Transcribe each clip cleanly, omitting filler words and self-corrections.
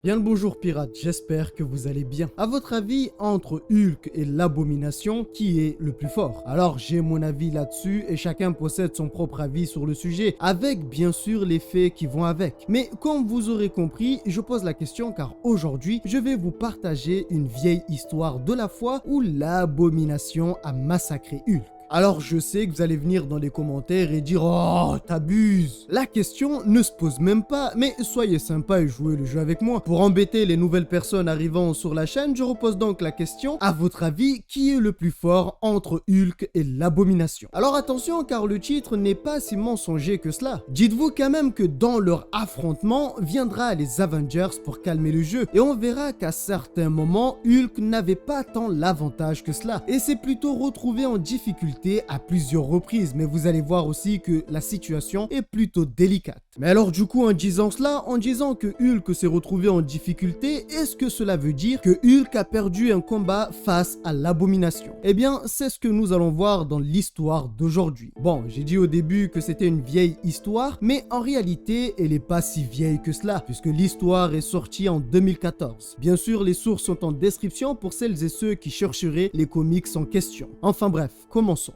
Bien le bonjour pirates, j'espère que vous allez bien. À votre avis, entre Hulk et l'Abomination, qui est le plus fort? Alors j'ai mon avis là-dessus et chacun possède son propre avis sur le sujet, avec bien sûr les faits qui vont avec. Mais comme vous aurez compris, je pose la question car aujourd'hui, je vais vous partager une vieille histoire de la foi où l'Abomination a massacré Hulk. Alors je sais que vous allez venir dans les commentaires et dire « Oh, t'abuses !» La question ne se pose même pas, mais soyez sympa et jouez le jeu avec moi. Pour embêter les nouvelles personnes arrivant sur la chaîne, je repose donc la question « À votre avis, qui est le plus fort entre Hulk et l'Abomination ?» Alors attention car le titre n'est pas si mensonger que cela. Dites-vous quand même que dans leur affrontement viendra les Avengers pour calmer le jeu et on verra qu'à certains moments, Hulk n'avait pas tant l'avantage que cela et s'est plutôt retrouvé en difficulté à plusieurs reprises, mais vous allez voir aussi que la situation est plutôt délicate. Mais alors du coup, en disant cela, en disant que Hulk s'est retrouvé en difficulté, est-ce que cela veut dire que Hulk a perdu un combat face à l'Abomination? Eh bien, c'est ce que nous allons voir dans l'histoire d'aujourd'hui. Bon, j'ai dit au début que c'était une vieille histoire, mais en réalité, elle n'est pas si vieille que cela, puisque l'histoire est sortie en 2014. Bien sûr, les sources sont en description pour celles et ceux qui chercheraient les comics en question. Enfin bref, commençons.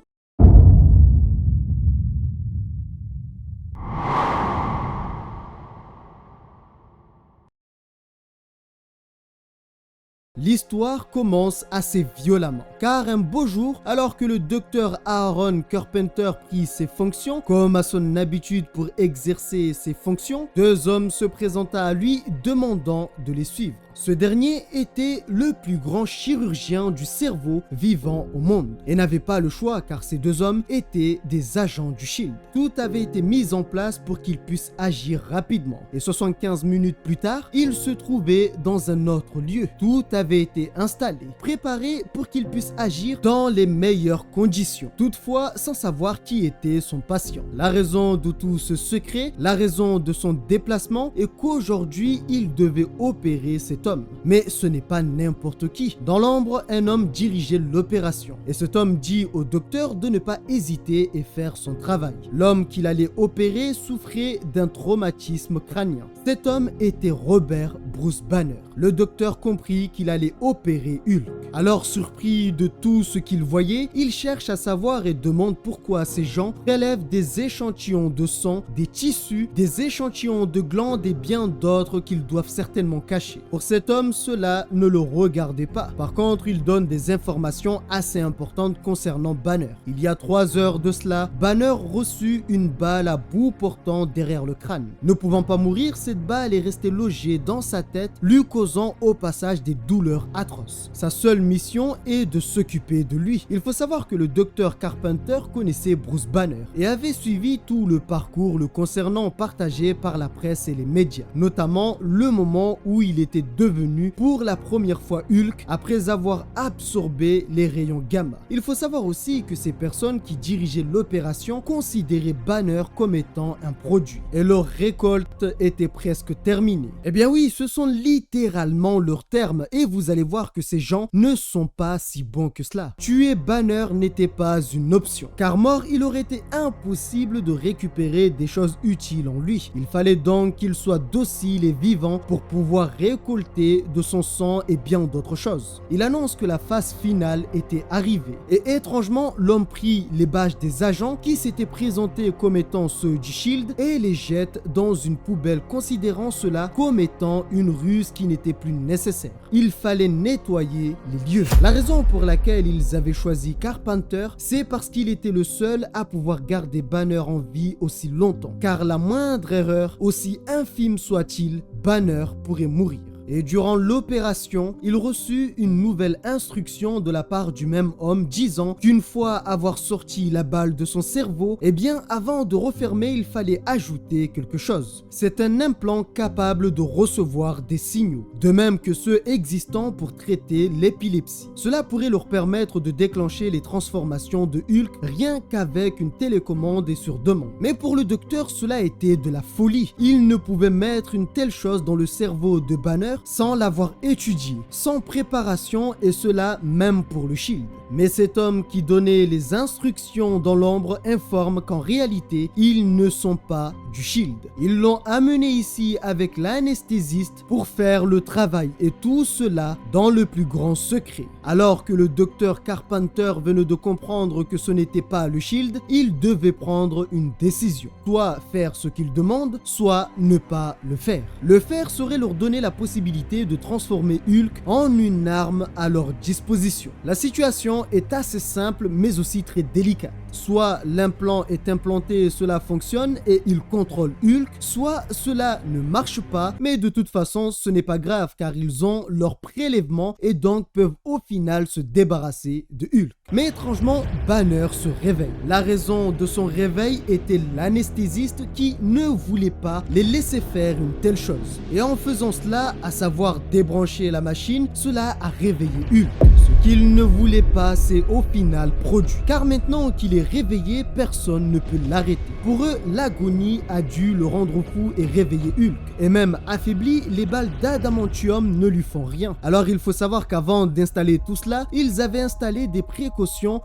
L'histoire commence assez violemment, car un beau jour, alors que le docteur Aaron Carpenter prit ses fonctions, comme à son habitude pour exercer ses fonctions, deux hommes se présenta à lui demandant de les suivre. Ce dernier était le plus grand chirurgien du cerveau vivant au monde et n'avait pas le choix car ces deux hommes étaient des agents du SHIELD. Tout avait été mis en place pour qu'ils puissent agir rapidement et 75 minutes plus tard, ils se trouvaient dans un autre lieu. Tout avait été installé, préparé pour qu'ils puissent agir dans les meilleures conditions, toutefois sans savoir qui était son patient. La raison de tout ce secret, la raison de son déplacement est qu'aujourd'hui, il devait opérer cet homme. Mais ce n'est pas n'importe qui. Dans l'ombre, un homme dirigeait l'opération. Et cet homme dit au docteur de ne pas hésiter et faire son travail. L'homme qu'il allait opérer souffrait d'un traumatisme crânien. Cet homme était Robert Bruce Banner. Le docteur comprit qu'il allait opérer Hulk. Alors surpris de tout ce qu'il voyait, il cherche à savoir et demande pourquoi ces gens prélèvent des échantillons de sang, des tissus, des échantillons de glandes et bien d'autres qu'ils doivent certainement cacher. Pour cet homme, cela ne le regardait pas. Par contre, il donne des informations assez importantes concernant Banner. Il y a 3 heures de cela, Banner reçut une balle à bout portant derrière le crâne. Ne pouvant pas mourir, cette balle est restée logée dans sa tête, lui causant au passage des douleurs atroces. Sa seule mission est de s'occuper de lui. Il faut savoir que le docteur Carpenter connaissait Bruce Banner et avait suivi tout le parcours le concernant partagé par la presse et les médias, notamment le moment où il était devenu pour la première fois Hulk après avoir absorbé les rayons gamma. Il faut savoir aussi que ces personnes qui dirigeaient l'opération considéraient Banner comme étant un produit et leur récolte était presque terminée. Eh bien oui, ce sont littéralement leurs termes et vous allez voir que ces gens ne sont pas si bons que cela. Tuer Banner n'était pas une option, car mort, il aurait été impossible de récupérer des choses utiles en lui. Il fallait donc qu'il soit docile et vivant pour pouvoir récolter de son sang et bien d'autres choses. Il annonce que la phase finale était arrivée et étrangement, l'homme prit les badges des agents qui s'étaient présentés comme étant ceux du SHIELD et les jette dans une poubelle considérant cela comme étant une ruse qui n'était plus nécessaire. Il fallait nettoyer les lieux. La raison pour laquelle ils avaient choisi Carpenter, c'est parce qu'il était le seul à pouvoir garder Banner en vie aussi longtemps. Car la moindre erreur, aussi infime soit-il, Banner pourrait mourir. Et durant l'opération, il reçut une nouvelle instruction de la part du même homme disant qu'une fois avoir sorti la balle de son cerveau, eh bien avant de refermer, il fallait ajouter quelque chose. C'est un implant capable de recevoir des signaux, de même que ceux existants pour traiter l'épilepsie. Cela pourrait leur permettre de déclencher les transformations de Hulk rien qu'avec une télécommande et sur demande. Mais pour le docteur, cela était de la folie. Il ne pouvait mettre une telle chose dans le cerveau de Banner Banner sans l'avoir étudié, sans préparation, et cela même pour le Shield. Mais cet homme qui donnait les instructions dans l'ombre informe qu'en réalité, ils ne sont pas du Shield. Ils l'ont amené ici avec l'anesthésiste pour faire le travail, et tout cela dans le plus grand secret. Alors que le docteur Carpenter venait de comprendre que ce n'était pas le Shield, il devait prendre une décision. Soit faire ce qu'il demande, soit ne pas le faire. Le faire serait leur donner la possibilité de transformer Hulk en une arme à leur disposition. La situation est assez simple mais aussi très délicate. Soit l'implant est implanté et cela fonctionne et il contrôle Hulk, soit cela ne marche pas, mais de toute façon ce n'est pas grave car ils ont leur prélèvement et donc peuvent au final se débarrasser de Hulk. Mais étrangement, Banner se réveille. La raison de son réveil était l'anesthésiste qui ne voulait pas les laisser faire une telle chose. Et en faisant cela, à savoir débrancher la machine, cela a réveillé Hulk. Ce qu'il ne voulait pas, c'est au final produit. Car maintenant qu'il est réveillé, personne ne peut l'arrêter. Pour eux, l'agonie a dû le rendre fou et réveiller Hulk. Et même affaibli, les balles d'adamantium ne lui font rien. Alors il faut savoir qu'avant d'installer tout cela, ils avaient installé des précautions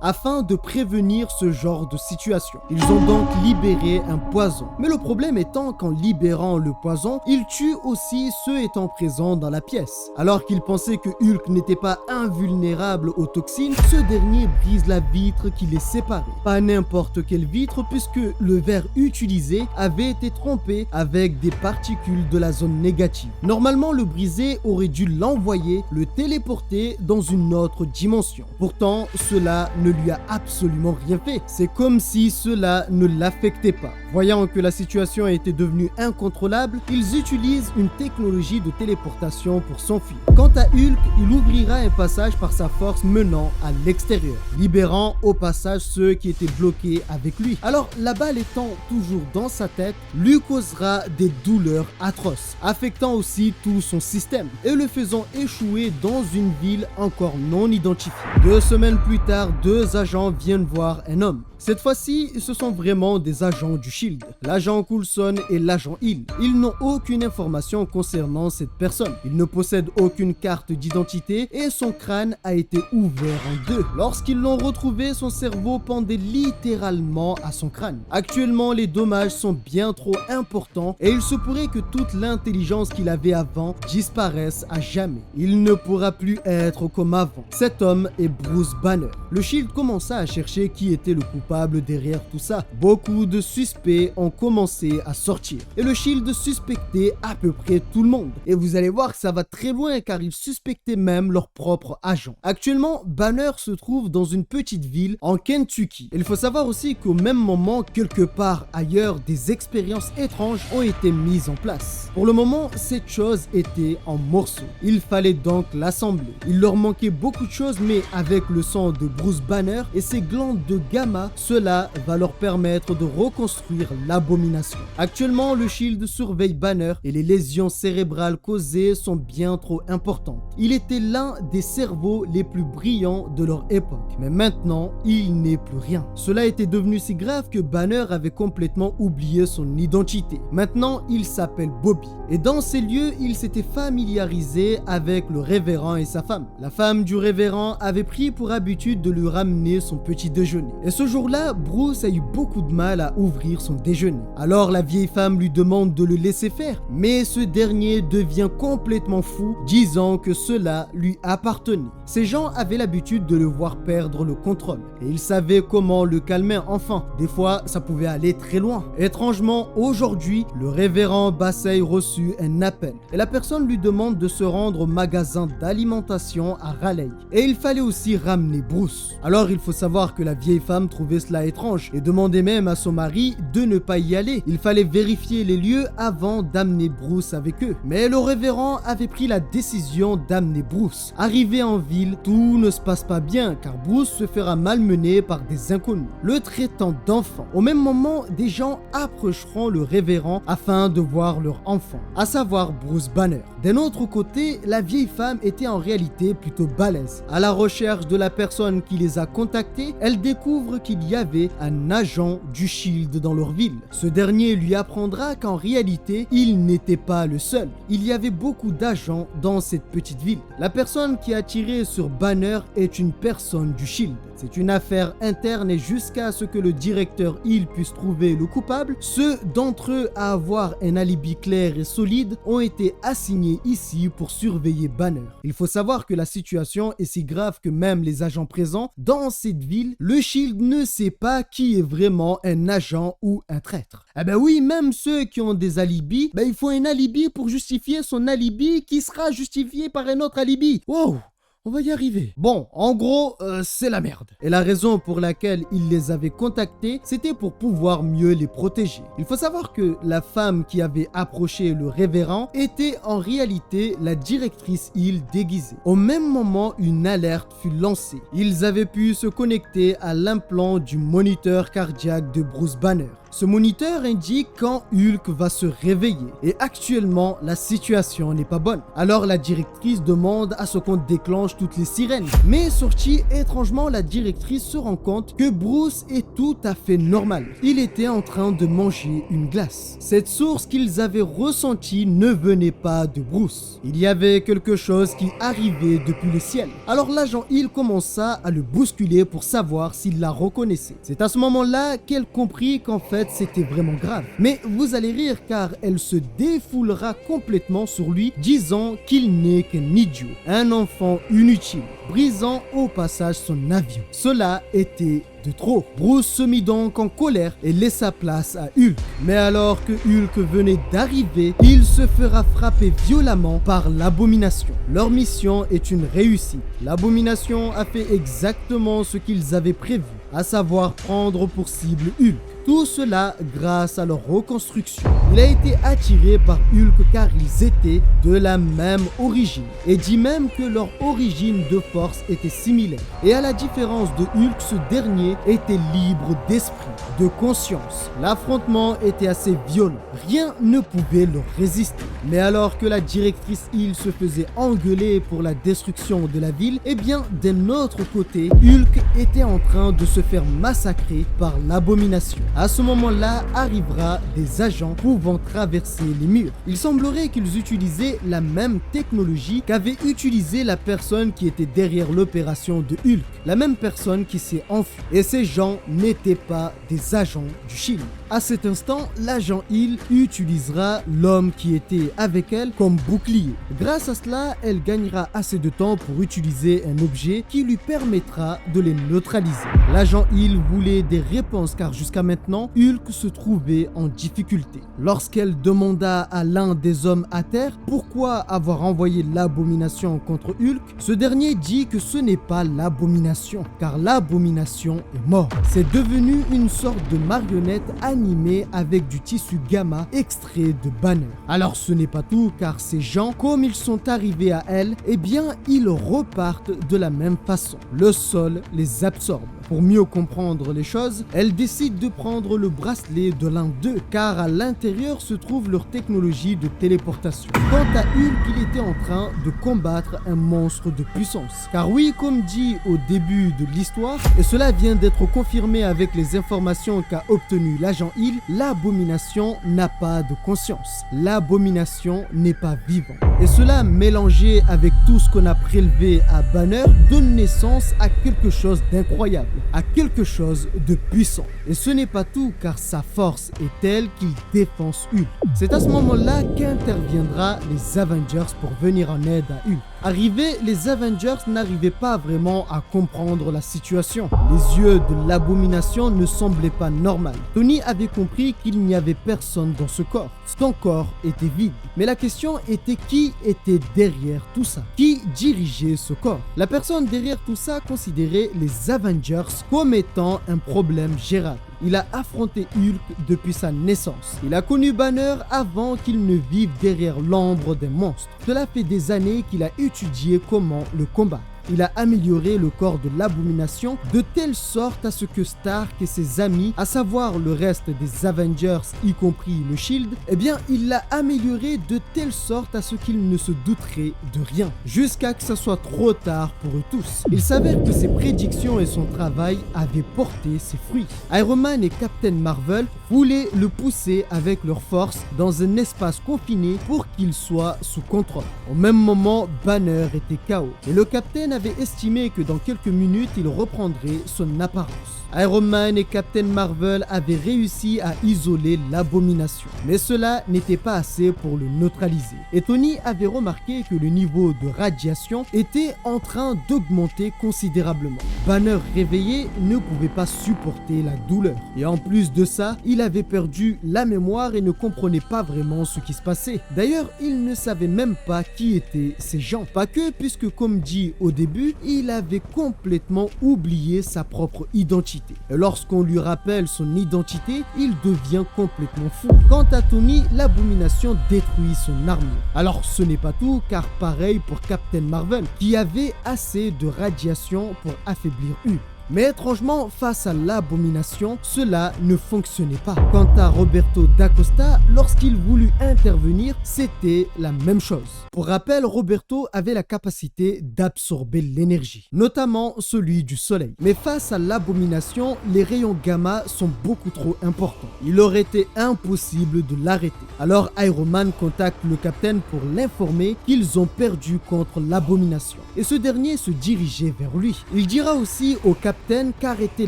afin de prévenir ce genre de situation. Ils ont donc libéré un poison. Mais le problème étant qu'en libérant le poison, ils tuent aussi ceux étant présents dans la pièce. Alors qu'ils pensaient que Hulk n'était pas invulnérable aux toxines, ce dernier brise la vitre qui les séparait. Pas n'importe quelle vitre puisque le verre utilisé avait été trompé avec des particules de la zone négative. Normalement, le brisé aurait dû l'envoyer, le téléporter dans une autre dimension. Pourtant, cela ne lui a absolument rien fait. C'est comme si cela ne l'affectait pas. Voyant que la situation était devenue incontrôlable, ils utilisent une technologie de téléportation pour s'enfuir. Quant à Hulk, il ouvrira un passage par sa force menant à l'extérieur, libérant au passage ceux qui étaient bloqués avec lui. Alors, la balle étant toujours dans sa tête, lui causera des douleurs atroces, affectant aussi tout son système et le faisant échouer dans une ville encore non identifiée. 2 semaines plus tard, 2 agents viennent voir un homme. Cette fois-ci, ce sont vraiment des agents du Shield, l'agent Coulson et l'agent Hill. Ils n'ont aucune information concernant cette personne. Il ne possède aucune carte d'identité et son crâne a été ouvert en 2. Lorsqu'ils l'ont retrouvé, son cerveau pendait littéralement à son crâne. Actuellement, les dommages sont bien trop importants et il se pourrait que toute l'intelligence qu'il avait avant disparaisse à jamais. Il ne pourra plus être comme avant. Cet homme est Bruce Banner. Le Shield commença à chercher qui était le coupable derrière tout ça. Beaucoup de suspects ont commencé à sortir et le Shield suspectait à peu près tout le monde. Et vous allez voir que ça va très loin car ils suspectaient même leur propre agent. Actuellement, Banner se trouve dans une petite ville en Kentucky. Il faut savoir aussi qu'au même moment, quelque part ailleurs, des expériences étranges ont été mises en place. Pour le moment, cette chose était en morceaux. Il fallait donc l'assembler. Il leur manquait beaucoup de choses, mais avec le sang de Bruce Banner et ses glandes de gamma, cela va leur permettre de reconstruire l'abomination. Actuellement, le Shield surveille Banner et les lésions cérébrales causées sont bien trop importantes. Il était l'un des cerveaux les plus brillants de leur époque, mais maintenant, il n'est plus rien. Cela était devenu si grave que Banner avait complètement oublié son identité. Maintenant, il s'appelle Bobby. Et dans ces lieux, il s'était familiarisé avec le révérend et sa femme. La femme du révérend avait pris pour habitude de lui ramener son petit déjeuner. Et ce jour-là, Bruce a eu beaucoup de mal à ouvrir son déjeuner. Alors la vieille femme lui demande de le laisser faire, mais ce dernier devient complètement fou, disant que cela lui appartenait. Ces gens avaient l'habitude de le voir perdre le contrôle, et ils savaient comment le calmer enfin. Des fois, ça pouvait aller très loin. Étrangement, aujourd'hui, le révérend Bassey reçut un appel, et la personne lui demande de se rendre au magasin d'alimentation à Raleigh. Et il fallait aussi ramener Bruce. Alors il faut savoir que la vieille femme trouvait cela étrange et demandait même à son mari de ne pas y aller. Il fallait vérifier les lieux avant d'amener Bruce avec eux. Mais le révérend avait pris la décision d'amener Bruce. Arrivé en ville, tout ne se passe pas bien car Bruce se fera malmener par des inconnus, le traitant d'enfant. Au même moment, des gens approcheront le révérend afin de voir leur enfant, à savoir Bruce Banner. D'un autre côté, la vieille femme était en réalité plutôt balèze. À la recherche de la personne qui les a contactés, elle découvre qu'il y avait un agent du SHIELD dans leur ville. Ce dernier lui apprendra qu'en réalité, il n'était pas le seul. Il y avait beaucoup d'agents dans cette petite ville. La personne qui a tiré sur Banner est une personne du SHIELD. C'est une affaire interne et jusqu'à ce que le directeur Hill puisse trouver le coupable, ceux d'entre eux à avoir un alibi clair et solide ont été assignés ici pour surveiller Banner. Il faut savoir que la situation est si grave que même les agents présents dans cette ville, le SHIELD ne sait pas qui est vraiment un agent ou un traître. Eh ben oui, même ceux qui ont des alibis, il faut un alibi pour justifier son alibi qui sera justifié par un autre alibi. Wow! On va y arriver. Bon, en gros, c'est la merde. Et la raison pour laquelle il les avait contactés, c'était pour pouvoir mieux les protéger. Il faut savoir que la femme qui avait approché le révérend était en réalité la directrice Hill déguisée. Au même moment, une alerte fut lancée. Ils avaient pu se connecter à l'implant du moniteur cardiaque de Bruce Banner. Ce moniteur indique quand Hulk va se réveiller et actuellement la situation n'est pas bonne. Alors la directrice demande à ce qu'on déclenche toutes les sirènes. Mais sortie étrangement, la directrice se rend compte que Bruce est tout à fait normal. Il était en train de manger une glace. Cette source qu'ils avaient ressentie ne venait pas de Bruce. Il y avait quelque chose qui arrivait depuis le ciel. Alors l'agent Hill commença à le bousculer pour savoir s'il la reconnaissait. C'est à ce moment-là qu'elle comprit qu'en fait c'était vraiment grave. Mais vous allez rire car elle se défoulera complètement sur lui, disant qu'il n'est qu'un idiot, un enfant inutile, brisant au passage son avion. Cela était de trop. Bruce se mit donc en colère et laissa place à Hulk. Mais alors que Hulk venait d'arriver, il se fera frapper violemment par l'Abomination. Leur mission est une réussite. L'Abomination a fait exactement ce qu'ils avaient prévu, à savoir prendre pour cible Hulk. Tout cela grâce à leur reconstruction. Il a été attiré par Hulk car ils étaient de la même origine et dit même que leur origine de force était similaire. Et à la différence de Hulk, ce dernier était libre d'esprit, de conscience. L'affrontement était assez violent. Rien ne pouvait leur résister. Mais alors que la directrice Hill se faisait engueuler pour la destruction de la ville, eh bien d'un autre côté, Hulk était en train de se faire massacrer par l'Abomination. À ce moment-là, arrivera des agents pouvant traverser les murs. Il semblerait qu'ils utilisaient la même technologie qu'avait utilisée la personne qui était derrière l'opération de Hulk. La même personne qui s'est enfuie. Et ces gens n'étaient pas des agents du SHIELD. À cet instant, l'agent Hill utilisera l'homme qui était avec elle comme bouclier. Grâce à cela, elle gagnera assez de temps pour utiliser un objet qui lui permettra de les neutraliser. L'agent Hill voulait des réponses car jusqu'à maintenant, Hulk se trouvait en difficulté. Lorsqu'elle demanda à l'un des hommes à terre pourquoi avoir envoyé l'Abomination contre Hulk, ce dernier dit que ce n'est pas l'Abomination, car l'Abomination est mort. C'est devenu une sorte de marionnette animée avec du tissu gamma extrait de Banner. Alors ce n'est pas tout, car ces gens, comme ils sont arrivés à elle, eh bien ils repartent de la même façon. Le sol les absorbe. Pour mieux comprendre les choses, elle décide de prendre le bracelet de l'un d'eux, car à l'intérieur se trouve leur technologie de téléportation. Quant à Hulk, il était en train de combattre un monstre de puissance. Car oui, comme dit au début de l'histoire, et cela vient d'être confirmé avec les informations qu'a obtenues l'agent Hill, l'Abomination n'a pas de conscience. L'Abomination n'est pas vivant. Et cela, mélangé avec tout ce qu'on a prélevé à Banner, donne naissance à quelque chose d'incroyable, à quelque chose de puissant. Et ce n'est pas tout, car sa force est telle qu'il défonce Hulk. C'est à ce moment-là qu'interviendra les Avengers pour venir en aide à Hulk. Arrivés, les Avengers n'arrivaient pas vraiment à comprendre la situation. Les yeux de l'Abomination ne semblaient pas normaux. Tony avait compris qu'il n'y avait personne dans ce corps. Son corps était vide. Mais la question était qui était derrière tout ça? Qui dirigeait ce corps? La personne derrière tout ça considérait les Avengers comme étant un problème gérable. Il a affronté Hulk depuis sa naissance. Il a connu Banner avant qu'il ne vive derrière l'ombre des monstres. Cela fait des années qu'il a étudié comment le combattre. il a amélioré le corps de l'Abomination de telle sorte à ce que Stark et ses amis, à savoir le reste des Avengers, y compris le Shield, eh bien il l'a amélioré de telle sorte à ce qu'ils ne se douteraient de rien, jusqu'à que ça soit trop tard pour eux tous. Il s'avère que ses prédictions et son travail avaient porté ses fruits. Iron Man et Captain Marvel voulaient le pousser avec leur force dans un espace confiné pour qu'il soit sous contrôle. Au même moment, Banner était KO et le Captain avait estimé que dans quelques minutes, il reprendrait son apparence. Iron Man et Captain Marvel avaient réussi à isoler l'Abomination, mais cela n'était pas assez pour le neutraliser. Et Tony avait remarqué que le niveau de radiation était en train d'augmenter considérablement. Banner réveillé ne pouvait pas supporter la douleur. Et en plus de ça, il avait perdu la mémoire et ne comprenait pas vraiment ce qui se passait. D'ailleurs, il ne savait même pas qui étaient ces gens. Pas que, puisque comme dit au début, il avait complètement oublié sa propre identité. Et lorsqu'on lui rappelle son identité, il devient complètement fou. Quant à Tony, l'Abomination détruit son armure. Alors ce n'est pas tout, car pareil pour Captain Marvel, qui avait assez de radiation pour affaiblir Hulk. Mais étrangement, face à l'Abomination, cela ne fonctionnait pas. Quant à Roberto D'Acosta, lorsqu'il voulut intervenir, c'était la même chose. Pour rappel, Roberto avait la capacité d'absorber l'énergie, notamment celui du soleil. Mais face à l'Abomination, les rayons gamma sont beaucoup trop importants. Il aurait été impossible de l'arrêter. Alors Iron Man contacte le Capitaine pour l'informer qu'ils ont perdu contre l'Abomination. Et ce dernier se dirigeait vers lui. Il dira aussi au Capitaine qu'arrêter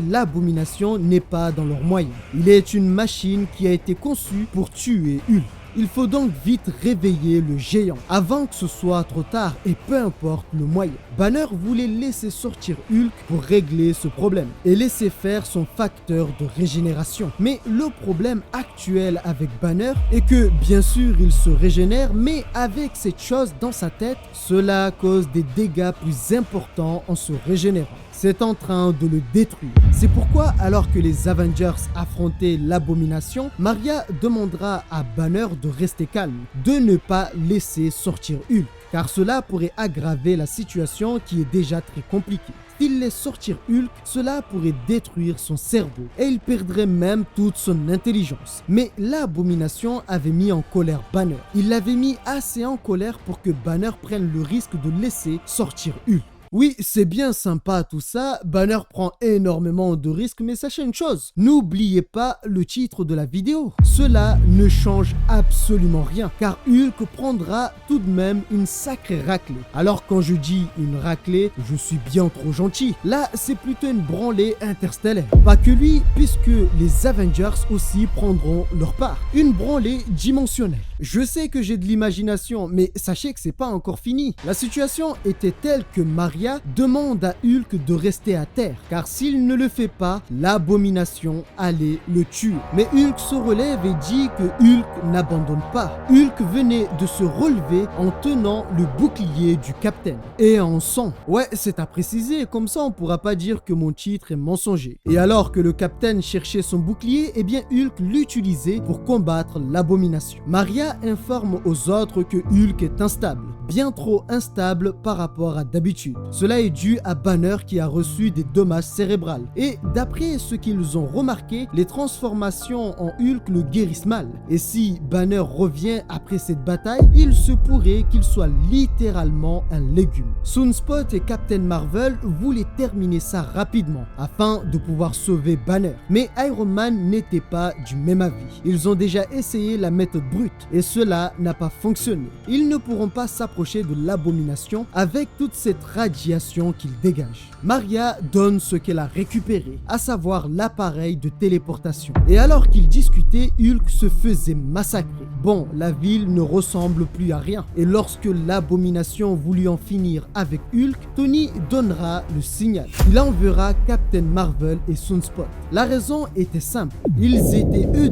l'Abomination n'est pas dans leurs moyens. Il est une machine qui a été conçue pour tuer Hulk. Il faut donc vite réveiller le géant avant que ce soit trop tard et peu importe le moyen. Banner voulait laisser sortir Hulk pour régler ce problème et laisser faire son facteur de régénération. Mais le problème actuel avec Banner est que bien sûr il se régénère, mais avec cette chose dans sa tête, cela cause des dégâts plus importants en se régénérant. C'est en train de le détruire. C'est pourquoi, alors que les Avengers affrontaient l'Abomination, Maria demandera à Banner de rester calme, de ne pas laisser sortir Hulk, car cela pourrait aggraver la situation qui est déjà très compliquée. S'il laisse sortir Hulk, cela pourrait détruire son cerveau et il perdrait même toute son intelligence. Mais l'Abomination avait mis en colère Banner. Il l'avait mis assez en colère pour que Banner prenne le risque de laisser sortir Hulk. Oui, c'est bien sympa tout ça, Banner prend énormément de risques, mais sachez une chose, n'oubliez pas le titre de la vidéo. Cela ne change absolument rien, car Hulk prendra tout de même une sacrée raclée. Alors quand je dis une raclée, je suis bien trop gentil. Là, c'est plutôt une branlée interstellaire. Pas que lui, puisque les Avengers aussi prendront leur part. Une branlée dimensionnelle. Je sais que j'ai de l'imagination, mais sachez que c'est pas encore fini. La situation était telle que Maria demande à Hulk de rester à terre, car s'il ne le fait pas, l'Abomination allait le tuer. Mais Hulk se relève et dit que Hulk n'abandonne pas. Hulk venait de se relever en tenant le bouclier du Capitaine. Et en sang. Ouais, c'est à préciser, comme ça on pourra pas dire que mon titre est mensonger. Et alors que le Capitaine cherchait son bouclier, eh bien Hulk l'utilisait pour combattre l'Abomination. Maria informe aux autres que Hulk est instable, bien trop instable par rapport à d'habitude. Cela est dû à Banner qui a reçu des dommages cérébraux. Et d'après ce qu'ils ont remarqué, les transformations en Hulk le guérissent mal. Et si Banner revient après cette bataille, il se pourrait qu'il soit littéralement un légume. Sunspot et Captain Marvel voulaient terminer ça rapidement afin de pouvoir sauver Banner. Mais Iron Man n'était pas du même avis. Ils ont déjà essayé la méthode brute et cela n'a pas fonctionné. Ils ne pourront pas s'approcher de l'Abomination avec toute cette radiation qu'il dégage. Maria donne ce qu'elle a récupéré, à savoir l'appareil de téléportation. Et alors qu'ils discutaient, Hulk se faisait massacrer. Bon, la ville ne ressemble plus à rien. Et lorsque l'Abomination voulut en finir avec Hulk, Tony donnera le signal. Il enverra Captain Marvel et Sunspot. La raison était simple. Ils étaient eux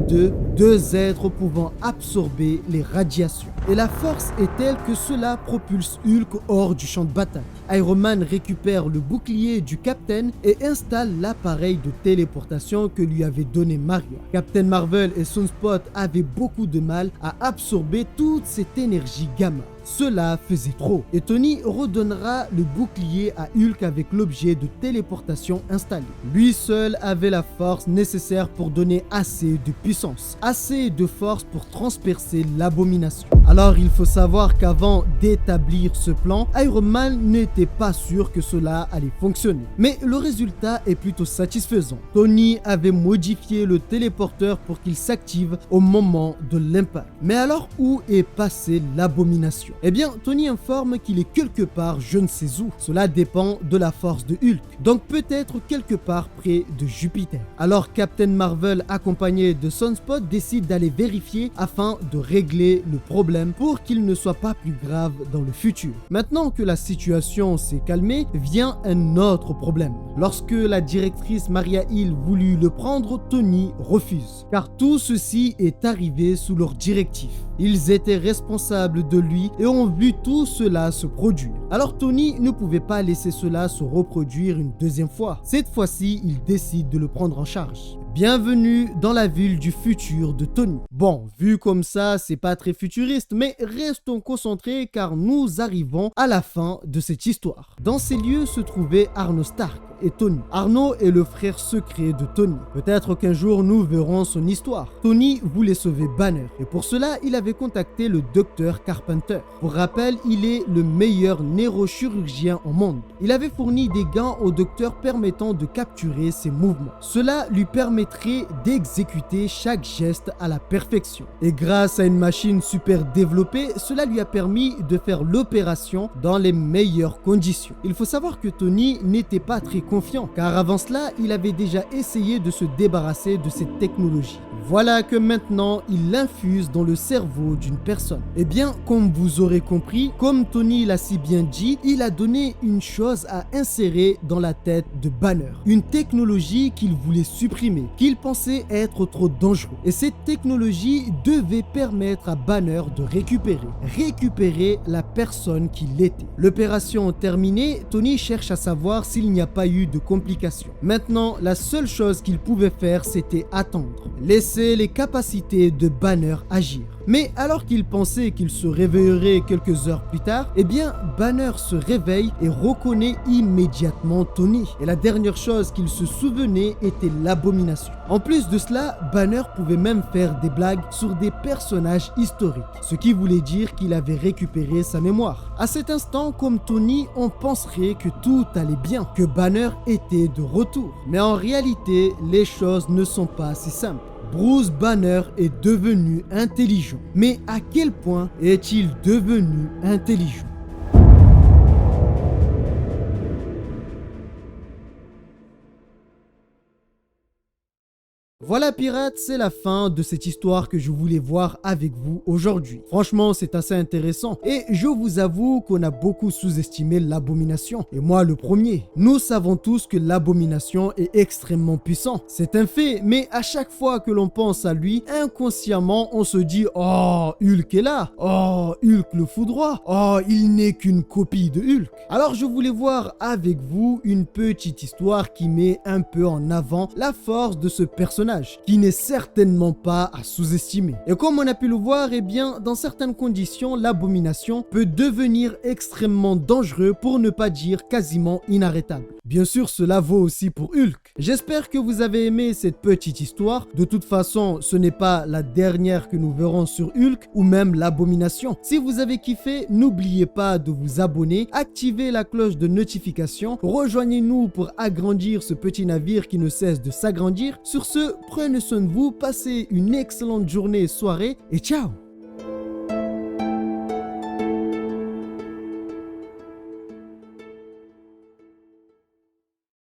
deux êtres pouvant absorber les radiations. Et la force est telle que cela propulse Hulk hors du champ de bataille. Iron Man récupère le bouclier du Capitaine et installe l'appareil de téléportation que lui avait donné Maria. Captain Marvel et Sunspot avaient beaucoup de mal à absorber toute cette énergie gamma. cela faisait trop. Et Tony redonnera le bouclier à Hulk avec l'objet de téléportation installé. Lui seul avait la force nécessaire pour donner assez de puissance, assez de force pour transpercer l'abomination. Alors il faut savoir qu'avant d'établir ce plan, Iron Man n'était pas sûr que cela allait fonctionner. Mais le résultat est plutôt satisfaisant. Tony avait modifié le téléporteur pour qu'il s'active au moment de l'impact. Mais alors où est passée l'abomination? Eh bien, Tony informe qu'il est quelque part je ne sais où. Cela dépend de la force de Hulk. Donc peut-être quelque part près de Jupiter. Alors Captain Marvel accompagné de Sunspot décide d'aller vérifier afin de régler le problème pour qu'il ne soit pas plus grave dans le futur. Maintenant que la situation s'est calmée, vient un autre problème. Lorsque la directrice Maria Hill voulut le prendre, Tony refuse. Car tout ceci est arrivé sous leur directive. Ils étaient responsables de lui et ont vu tout cela se produire. Alors Tony ne pouvait pas laisser cela se reproduire une deuxième fois. Cette fois-ci, il décide de le prendre en charge. Bienvenue dans la ville du futur de Tony. Bon, vu comme ça, c'est pas très futuriste, mais restons concentrés car nous arrivons à la fin de cette histoire. Dans ces lieux se trouvait Arno Stark et Tony. Arno est le frère secret de Tony. Peut-être qu'un jour nous verrons son histoire. Tony voulait sauver Banner et pour cela il avait contacté le docteur Carpenter. Pour rappel, il est le meilleur neurochirurgien au monde. Il avait fourni des gants au docteur permettant de capturer ses mouvements. Cela lui permettrait d'exécuter chaque geste à la perfection. Et grâce à une machine super développée, cela lui a permis de faire l'opération dans les meilleures conditions. Il faut savoir que Tony n'était pas très confiant, car avant cela, il avait déjà essayé de se débarrasser de cette technologie. Voilà que maintenant, il l'infuse dans le cerveau d'une personne. Eh bien, comme vous aurez compris, comme Tony l'a si bien dit, il a donné une chose à insérer dans la tête de Banner. Une technologie qu'il voulait supprimer, qu'il pensait être trop dangereux. Et cette technologie devait permettre à Banner de récupérer la personne qu'il était. L'opération terminée, Tony cherche à savoir s'il n'y a pas eu de complications. Maintenant, la seule chose qu'il pouvait faire, c'était attendre. Laisser les capacités de Banner agir. Mais alors qu'il pensait qu'il se réveillerait quelques heures plus tard, eh bien Banner se réveille et reconnaît immédiatement Tony. Et la dernière chose qu'il se souvenait était l'abomination. En plus de cela, Banner pouvait même faire des blagues sur des personnages historiques, ce qui voulait dire qu'il avait récupéré sa mémoire. À cet instant, comme Tony, on penserait que tout allait bien, que Banner était de retour. Mais en réalité, les choses ne sont pas si simples. Bruce Banner est devenu intelligent. Mais à quel point est-il devenu intelligent? Voilà pirates, c'est la fin de cette histoire que je voulais voir avec vous aujourd'hui. Franchement, c'est assez intéressant et je vous avoue qu'on a beaucoup sous-estimé l'abomination. Et moi le premier. Nous savons tous que l'abomination est extrêmement puissant. C'est un fait, mais à chaque fois que l'on pense à lui, inconsciemment on se dit « Oh, Hulk est là. Oh, Hulk le foudroie. Oh, il n'est qu'une copie de Hulk. » Alors je voulais voir avec vous une petite histoire qui met un peu en avant la force de ce personnage, qui n'est certainement pas à sous-estimer. Et comme on a pu le voir, eh bien, dans certaines conditions, l'abomination peut devenir extrêmement dangereux, pour ne pas dire quasiment inarrêtable. Bien sûr, cela vaut aussi pour Hulk. J'espère que vous avez aimé cette petite histoire. De toute façon, ce n'est pas la dernière que nous verrons sur Hulk ou même l'abomination. Si vous avez kiffé, n'oubliez pas de vous abonner, activer la cloche de notification, rejoignez-nous pour agrandir ce petit navire qui ne cesse de s'agrandir. Sur ce, prenez soin de vous, passez une excellente journée et soirée et ciao!